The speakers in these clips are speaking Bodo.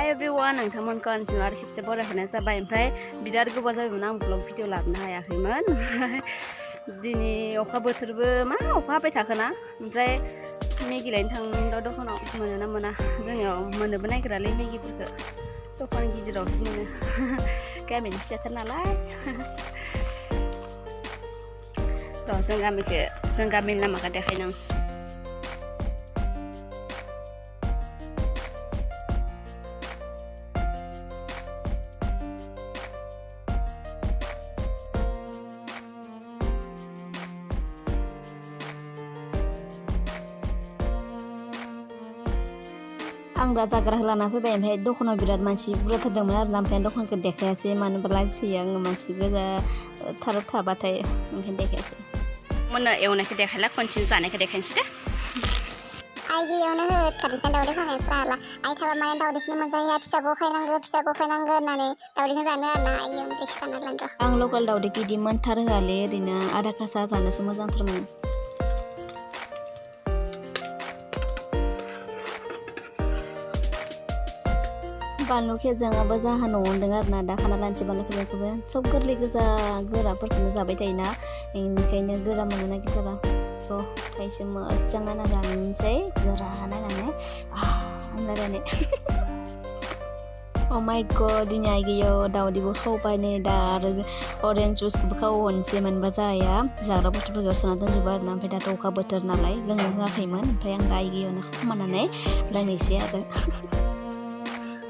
Hi everyone, नोंथांमोनखौ आंजों आरो खेबसे बरायहरनाय जाबाय। ओमफ्राय बिराद गोबाव जाबायमोन आं ब्लग भिडिअ लाबोनो हायाखैमोन। दिनै अखा बोथोरबो मा अखा हाबाय थाखोना। ओमफ्राय मेगि लायनो थांनो दखानाव मोनोना मोना जोंनियाव मोननोबो नागिरालै मेगिफोरखौ दखान गिदिरावसो मोनो। गामिनि फिसाथार नालाय। र' जों गामिनि लामाखौ देखायनो आं। आं दा जाग्रा लाना फैबाय ओमफ्राय दखानाव बिराद मानसि बुरजा थारदोंमोन आरोना ओमफ्राय दखानखौ देखायासै मानो होनबा लाजियो आङो मानसि गोजा थाबाथाय ओंखायनो देखायासै। मोननो एवनायखौ देखायला खनसेनो जानायखौ देखायनोसै दे। आइ गैयावनो होखादों दावदै खानाय जाला आइ थाबा माने दावदैखौनो मोनजाया फिसा गखायनांगो होननानै दावदैखौ जानो आरोना आइयावनो टेस्ट खालामना लांदों। आं लकेल दावदैखौ इदि मोनथार होआलै ओरैनो आधा खासा जानोसो मोजांथार मोनो। बानलु खेबजाङाबो जाहा न'आव दं आरोना दा खाना लानोसै बानलु खेबजांखौबो सब गोरलै गोजा गोराफोरखौनो जाबाय थायोना बेनिखायनो गोरा मोननो नागिरथारा। र' थाइसे मोजां नायना जानोसै गोरा नायनानै होनलायनानै। अ माय गड दिनै आइ गैयाव दावदैबो खावबाय नै दा आरो अरेन्ज जुइसखौबो खावनोसै मोनबा जाया जाग्रा बुस्थुफोरखौ सोना दोनजोबो आरोना ओमफ्राय दाथ' अखा बोथोर नालाय लोंनो होआखैमोन ओमफ्राय आं दा आइ गैयावनो खामानानै लोंनोसै आरो।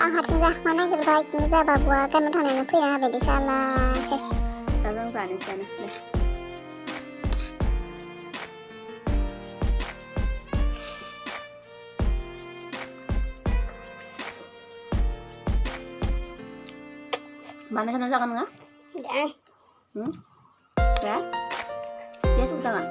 आं हारसिं जाखोमा नागिरबाय खिन्थु जा बाबुआ गामियाव थांनानै फैना होबायदि साला सेस। दा जों जानोसैयानो दे। Mana kan jangan nggak? Jangan. Ya? Ya suka jangan.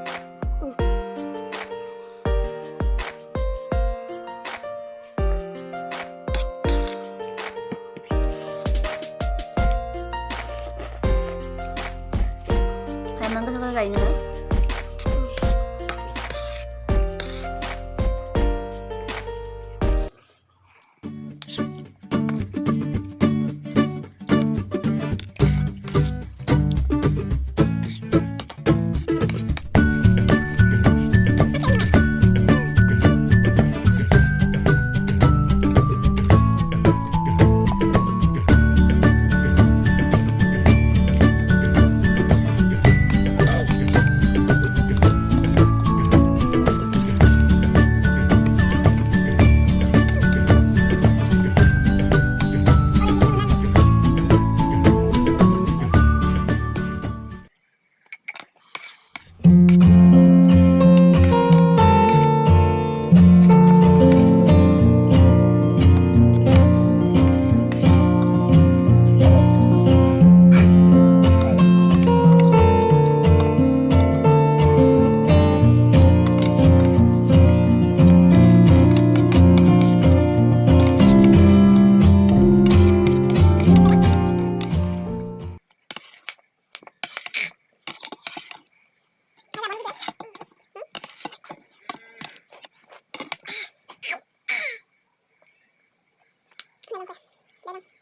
Emang kesukaan kayak ini kan? Dalam.